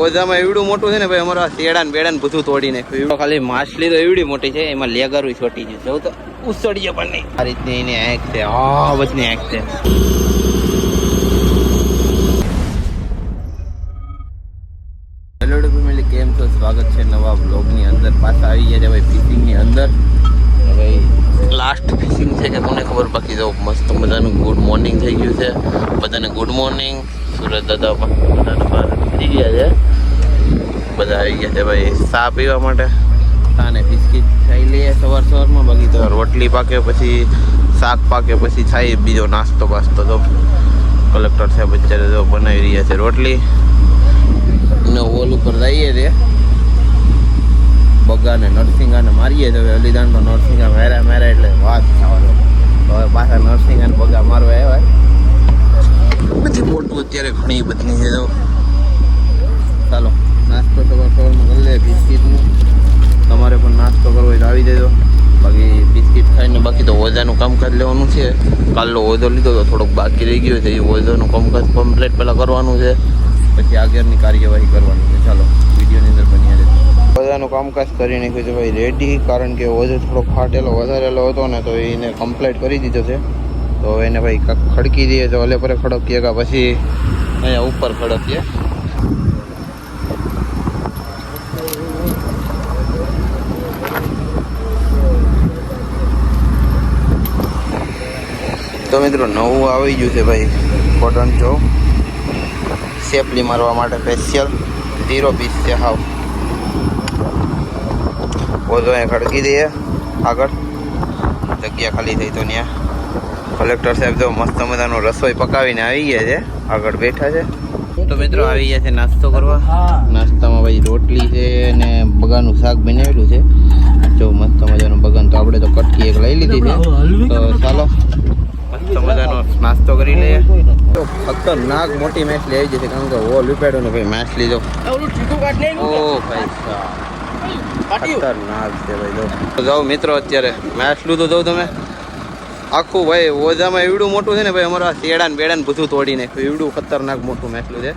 ઓજામાં એવડું મોટું છે ને ભાઈ, અમારા શેડા ને બેડા ને બધું તોડી નાખ્યું. ખાલી માછલી તો એવડી મોટી છે, એમાં લેગરું છોટી છે. જવું તો ઉસળીએ પણ નહીં. આ રીતની એની આંખ છે, હા બચની આંખ છે. હેલો ફેમિલી, કેમ છો? સ્વાગત છે નવા બ્લોગની અંદર. પાછા આવી ગયા છે ભાઈ ફિશિંગની અંદર. ભાઈ લાસ્ટ ફિશિંગ છે કે કોને ખબર. બાકી તો મસ્ત મજાનું ગુડ મોર્નિંગ થઈ ગયું છે બધાને. Good morning. સુરત દાદા પણ બધાને બહાર નીકળી ગયા છે. બધા આવી ગયા છે ભાઈ ચા પીવા માટે. ચા ને બિસ્કિટ ખાઈ લઈએ સવારમાં. બાકી તો રોટલી પાકે, પછી શાક પાકે, પછી ખાઈ બીજો નાસ્તો બાસ્તો. તો કલેક્ટર સાહેબ અત્યારે તો બનાવી રહ્યા છે રોટલી ને હોલ ઉપર જઈએ છે. બગાને નરસિંગાને મારીએ તો હવે અલીદાન તો નરસિંગા માર્યા એટલે વાત થવાનો. હવે પાછા નરસિંગાને બગા મારવા આવ્યા. બધી મોટું અત્યારે ઘણી બધી છે. તો ચાલો નાસ્તો સવારમાં કરી લે બિસ્કિટનું. તમારે પણ નાસ્તો કરવો હોય તો આવી દેજો. બાકી બિસ્કિટ ખાઈને બાકી તો ઓજાનું કામકાજ લેવાનું છે. કાલનો ઓજો લીધો તો થોડોક બાકી રહી ગયો છે. એ ઓજાનું કામકાજ કમ્પ્લીટ પહેલાં કરવાનું છે, પછી આગળની કાર્યવાહી કરવાની છે. ચાલો વિડીયોની અંદર બની જાય. બધાનું કામકાજ કરી નાખ્યું છે ભાઈ રેડી. કારણ કે ઓજો થોડો ફાટેલો વધારેલો હતો ને, તો એને કમ્પ્લીટ કરી દીધો છે. તો એને ભાઈ ખડકી દઈએ તો હલે પર ખડકીએ, કે પછી અહીંયા ઉપર ખડકીએ. તો મિત્રો નવું આવી ગયું છે ભાઈ કોટન જો સેફલી મારવા માટે સ્પેશિયલ 0 પીસ છે. હાવ ઓજો અહીંયા ખડકી દઈએ. આગળ જગ્યા ખાલી થઈ તો ત્યાં કલેક્ટર સાહેબ તો મસ્ત મજાનું રસોઈ પકાવીને આવી ગયા છે. આગળ બેઠા છે. તો મિત્રો આવી ગયા છે નાસ્તો કરવા. નાસ્તામાં ભાઈ રોટલી છે ને બગાનું શાક બનાવેલું છે. જો મસ્ત મજાનું બગાન. તો આપણે તો કટકી એક લઈ લીધી છે. તો ચાલો મસ્ત મજાનો નાસ્તો કરી લઈએ. તો ખતરનાક મોટી માછલી આવી જશે, કારણ કે હોલ ઉપાડ્યો ને ભાઈ માછલી. તો ઓ ભાઈ ખતરનાક છે ભાઈ. તો જાઓ મિત્રો, અત્યારે માછલું તો જાઉં તમે આખું ભાઈ ઓજામાં એવડું મોટું છે ને ભાઈ, અમારા શેડા ને બેડા ને બધું તોડી નાખ્યું. એવડું ખતરનાક મોટું માછલું છે.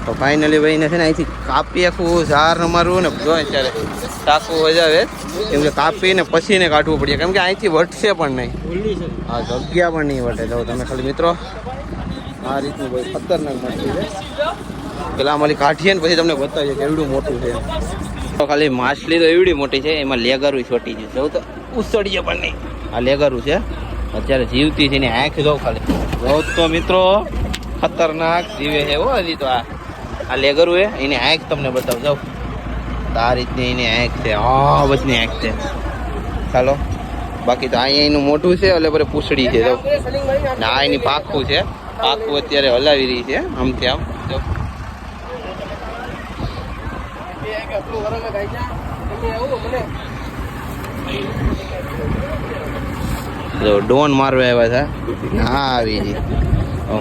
તો ફાઇનલી ભાઈ ને છે ને અહીંથી કાપી આખું ઝાર અમારું ને જો અત્યારે ટાંકવું વજાવે, કેમ કે કાપીને પછી ને કાઢવું પડે, કેમ કે અહીંથી વટશે પણ નહીં. હા જગ્યા પણ નહીં વટે. તો તમે ખાલી મિત્રો આ રીતનું ભાઈ ખતરનાક માછલી છે. પેલા અમારી કાઢીએ ને પછી તમને બતાવીએ કે એવડું મોટું છે. તો ખાલી માછલી તો એવડી મોટી છે, એમાં લેગરું છોટી છે. જવું તો ઉસળીએ પણ નહીં. આ લેગરું છે અત્યારે જીવતી છે. એની આંખ જો ખાલી જો તો મિત્રો ખતરનાક જીવે છે. હજી તો આ લેગરું છે, એની આંખ તમને બતાવું જાઉં. આ રીતની એની આંખ છે. હા બસની આંખ છે. ચાલો બાકી તો અહીંયા એનું મોઢું છે, એટલે પર પૂછડી છે. જો આ એની પાખું છે. પાખું અત્યારે હલાવી રહી છે આમથી આમ. જો ડોન મારવા આવ્યા હતા. હા આવી જી.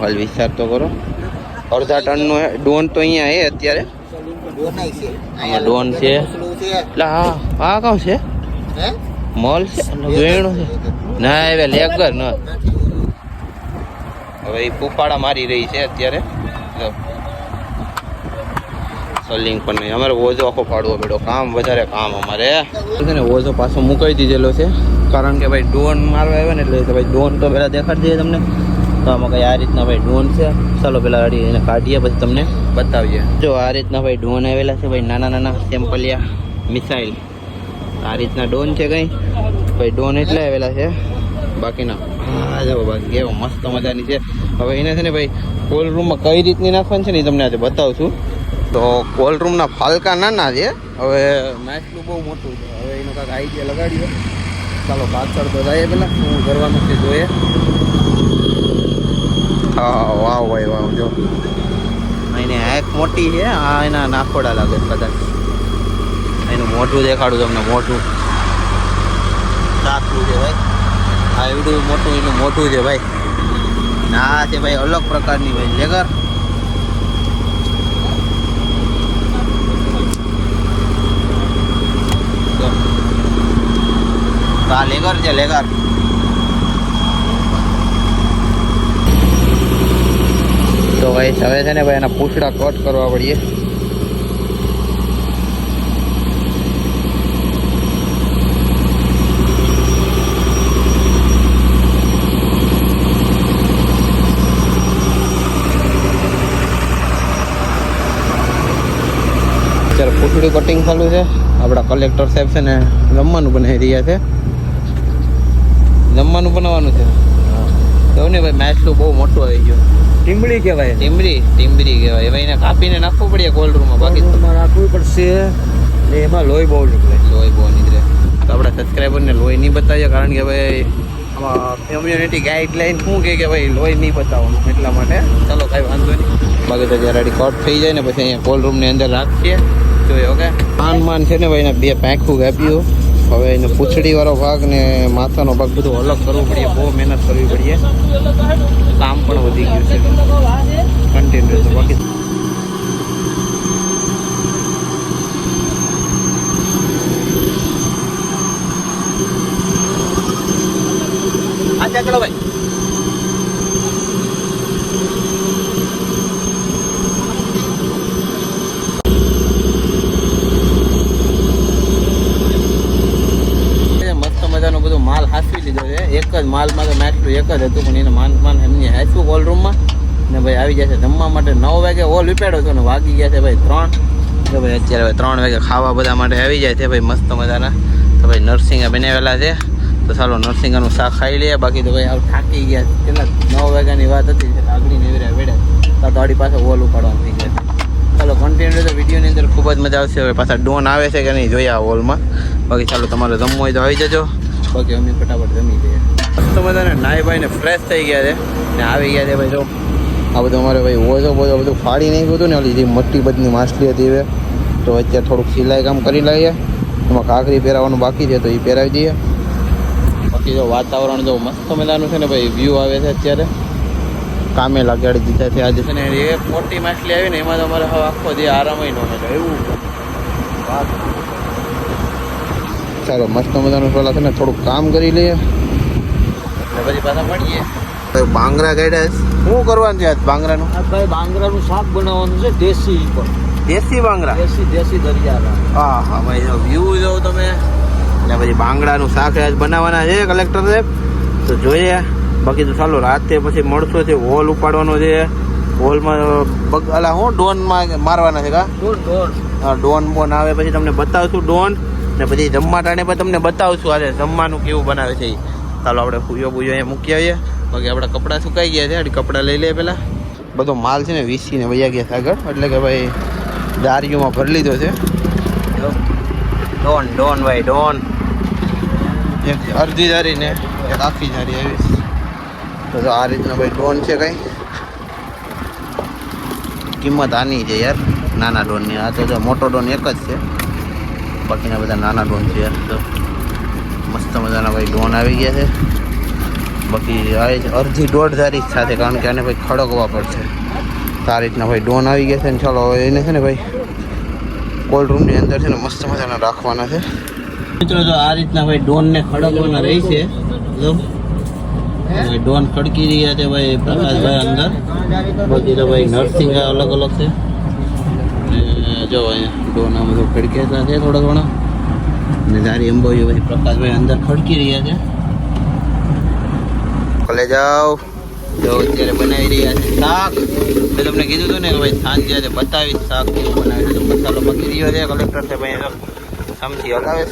ખાલી વિચાર તો કરો. અડધા ટનનો ડોન તો અહીંયા છે અત્યારે. અહીંયા ડોન છે. એટલે હા હા કામ છે મોલ છે વેણું છે ના હવે લેગર ન. હવે એ ફૂફાડા મારી રહી છે અત્યારે. સલિંગ પણ નહીં. અમારે ઓજો આખો પાડવો પડ્યો. કામ વધારે કામ અમારે છે ને. ઓજો પાછો મુકાઈ દીધેલો છે, કારણ કે ભાઈ ડોન મારવા આવ્યો ને, એટલે ભાઈ ડોન તો પહેલાં દેખાડી દઈએ તમને. તો આમાં કંઈ આ રીતના ભાઈ ડોન છે. ચાલો પેલા ગાડી એને કાઢીએ પછી તમને બતાવીએ. જો આ રીતના ભાઈ ડોન આવેલા છે ભાઈ, નાના નાના સેમ્પલિયા મિસાઇલ. આ રીતના ડોન છે કંઈ ભાઈ. ડોન એટલે આવેલા છે, બાકીના હા જાઓ બાકી કેવો મસ્ત મજાની છે. હવે એને છે ને ભાઈ કોલ રૂમમાં કઈ રીતની નાખવાની છે ને એ તમને આજે બતાવું છું. તો કોલ રૂમના ફાલકા નાના છે. હવે માછલું બહુ મોટું છે. હવે એનો કાંઈક આઈડિયા લગાડીએ. ચાલો પાછળ તો જાય પેલા શું કરવાનું છે જોઈએ. હા વાવ ભાઈ વાવ. જો એને આંખ મોટી છે. આ એના નાખોડા લાગે કદાચ. એનું મોઢું દેખાડું તમને. મોઢું સાચું છે ભાઈ. આ એવડું મોટું એનું મોઢું છે ભાઈ. આ છે ભાઈ અલગ પ્રકારની ભાઈ લેગર. આ લેગર છે લેગર. તો ભાઈ હવે છે ને ભાઈ એના પૂંછડા કટ કરવા પડીએ. અત્યારે પૂછડી કટિંગ ચાલુ છે. આપણા કલેક્ટર સાહેબ છે ને જમવાનું બનાવી રહ્યા છે. જમવાનું બનાવવાનું છે. કહું ને ભાઈ માછલું બહુ મોટું આવી ગયું. ટીમડી કહેવાય. ટીમરી કહેવાય. હવે એને કાપીને નાખવું પડે કોલ્ડ રૂમમાં. બાકી રાખવું પડશે ને એમાં લોહી બહુ નીકળે. લોહી બહુ નીકળે તો આપણા સબસ્ક્રાઈબરને લોહી નહીં બતાવીએ, કારણ કે ભાઈ કમ્યુનિટી ગાઈડલાઈન શું કે ભાઈ લોહી નહીં બતાવવાનું, એટલા માટે. ચાલો કાંઈ વાંધો નહીં. બાકી તો જ્યારે કટ થઈ જાય ને પછી અહીંયા કોલ્ડ રૂમની અંદર રાખીએ જોઈએ. ઓકે, માન છે ને ભાઈ એને 2 પાંખું કાપ્યું. હવે એને પૂંછડીવાળો ભાગ ને માથાનો ભાગ બધું અલગ કરવું પડે. બહુ મહેનત કરવી પડે. કામ પણ વધી ગયું છે. કન્ટિન્યુ તો બાકી ચલો ભાઈ. મસ્ત મજાનો બધો માલ હાંસવી લીધો છે. એક જ માલમાં તો માછલું એક જ હતું, પણ એને માન એમની હાંસવું કોલ રૂમમાં ને ભાઈ આવી જાય છે જમવા માટે. 9 વાગે હોલ વિપાડ્યો હતો ને વાગી ગયા છે ભાઈ 3. તો ભાઈ અત્યારે 3 વાગે ખાવા બધા માટે આવી જાય છે ભાઈ મસ્ત મજાના. તો ભાઈ નરસિંગા બનાવેલા છે. તો ચાલો નરસિંગાનું શાક ખાઈ લઈએ. બાકી તો ભાઈ આવું થાકી ગયા. કેટલા 9 વાગ્યાની વાત હતી, આગળની નેવરા વેડ્યા તો આડી પાસે હોલ ઉપાડવાનું થઈ ગયા. ચાલો કન્ટિન્યુ તો વિડીયોની અંદર ખૂબ જ મજા આવશે. હવે પાછા ડોન આવે છે કે નહીં જોઈએ આ હોલમાં. બાકી ચાલો તમારે જમવું હોય તો આવી જજો. બાકી અમે ફટાફટ જમી લઈએ. મસ્ત મજાને નાઈ ભાઈને ફ્રેશ થઈ ગયા છે ને આવી ગયા છે ભાઈ. જો આ બધું અમારે ભાઈ ઓછો બધું ફાડી નાખ્યું હતું ને, ઓલી જે મટ્ટી બધની માછલી હતી હવે તો અત્યારે થોડુંક સિલાઈ કામ કરી લઈએ. એમાં કાંકરી પહેરાવવાનું બાકી છે તો એ પહેરાવી દઈએ. બાકી જો વાતાવરણ જો મસ્ત મજાનું છે ને ભાઈ, વ્યૂ આવે છે અત્યારે. કામે લગાડી દીધા છે આજે છે ને. એક મોટી માછલી આવી ને એમાં તો અમારે હવે આખો જે આરામ ન મળે એવું વાત. ચાલો મસ્ત મજાનું પેલા છે ને થોડુંક કામ કરી લઈએ એટલે પછી પાછા મળીએ. બાંગરા ગાઈડસ શું કરવાનું છે આજ બાંગરાનું? ભાઈ બાંગરાનું શાક બનાવવાનું છે. દેશી બાંગરા, દેશી દરિયાના. હા હા ભાઈ જો વ્યૂ જો તમે. એટલે પછી બાંગડાનું શાક આજ બનાવવાના છે કલેક્ટર સાહેબ. તો જોઈએ. બાકી તો ચાલો રાતે પછી મળશો છે. હોલ ઉપાડવાનો છે. હોલમાં અલા હું ડોનમાં મારવાના છે કા? હા ડોન બોન આવે પછી તમને બતાવશું ડોન ને પછી જમવા ટાણે પણ તમને બતાવશું આજે જમવાનું કેવું બનાવે છે. ચાલો આપણે પૂજો અહીંયા મૂકી આવીએ. બાકી આપણા કપડાં સુકાઈ ગયા છે. આડી કપડાં લઈ લઈએ પહેલાં. બધો માલ છે ને વીસીને વૈયા ગયા છે આગળ. એટલે કે ભાઈ દારીઓમાં ભરી લીધો છે. ડોન ભાઈ ડોન. એક અડધી જારી ને એક આખી જારી આવી. તો આ રીતના ભાઈ ડોન છે કંઈ. કિંમત આની છે યાર નાના ડોનની. આ તો મોટો ડોન એક જ છે, બાકીના બધા નાના ડોન છે યાર. તો મસ્ત મજાના ભાઈ ડોન આવી ગયા છે. બાકી અડધી 1.5 જારી સાથે, કારણ કે આને ભાઈ ખડકવા પડશે. તો આ રીતના ભાઈ ડોન આવી ગયા છે ને. ચાલો હવે એને છે ને ભાઈ કોલ્ડ રૂમની અંદર છે ને મસ્ત મજાના રાખવાના છે. મિત્રો જો આ રીતના ભાઈ ડોનને ખડકવાના રહી છે. જો ડોન ખડકી રહ્યા છે ભાઈ પ્રકાશભાઈ અંદર. બાકી તો ભાઈ નરસિંગા અલગ અલગ છે. જો અહીંયા ડોન આ બધું ખડકેલા છે થોડા ઘણા. અને જારી અંબાવીઓ પછી પ્રકાશભાઈ અંદર ખડકી રહ્યા છે. ભલે જાઓ. જો અત્યારે બનાવી રહ્યા છે શાક. મેં તમને કીધું હતું ને કે ભાઈ સાંજે આજે બતાવી શાક કેવું બનાવે છે. તો મસાલો પકી રહ્યો છે કલેક્ટર છે ભાઈ. સમજી હલાવે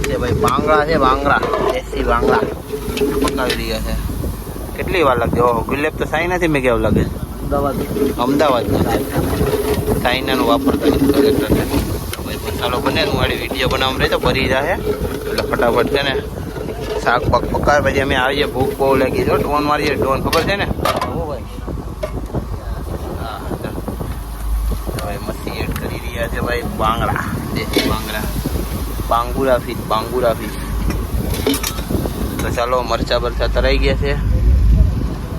છે ભાઈ. બાંગડા છે, બાંગડા દેશી બાંગડા પકાવી રહ્યા છે. કેટલી વાર લાગે? ઓહો ગુલેબ તો સાઈ નથી. મેં કેવું લાગે અમદાવાદ ચાઇનાનું વાપરતા નથી કલેક્ટર છે ભાઈ. મસાલો બને વાળી વિડીયો બનાવવામાં રહી તો ભરી જાય એટલે ફટાફટ છે ને શાક પાક પકાવે. પછી અમે આવીએ. ભૂખ બહુ લાગી છે. ડોન મારીએ. ડોન ખબર છે ને? હા ભાઈ મસ્તી એડ કરી રહ્યા છે ભાઈ. બાંગડા દેશી બાંગડા. બાંગુરા ફીશ. તો ચાલો મરચા બરચા તરાઈ ગયા છે.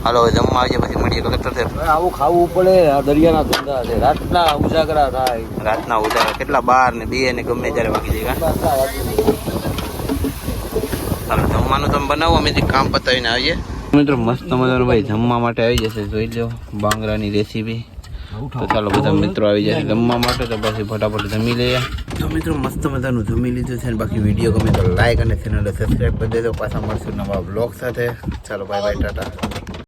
હાલો જમવા આવીએ પછી મળીએ કલેક્ટર સાહેબ. આવું ખાવું પડે. આ દરિયાના ધંધા છે. રાતના ઉજાગરા થાય. કેટલા 12 ને 2 ને ગમે ત્યારે વાગી જાય. ચાલો જમવાનું તમે બનાવો, અમે કામ પતાવીને આવીએ. મિત્રો મસ્ત મજાનું ભાઈ જમવા માટે આવી જશે. જોઈ લો બાંગરાની રેસીપી. તો ચાલો બધા મિત્રો આવી જશે જમવા માટે. તો પછી ફટાફટ જમી લઈએ. તો મિત્રો મસ્ત મજાનું જમી લીધું છે. બાકી વિડીયો ગમે તો લાઈક અને ચેનલને સબસ્ક્રાઈબ કરી દેજો. પાછા મળશું નવા બ્લોગ સાથે. ચાલો બાય બાય ટાટા.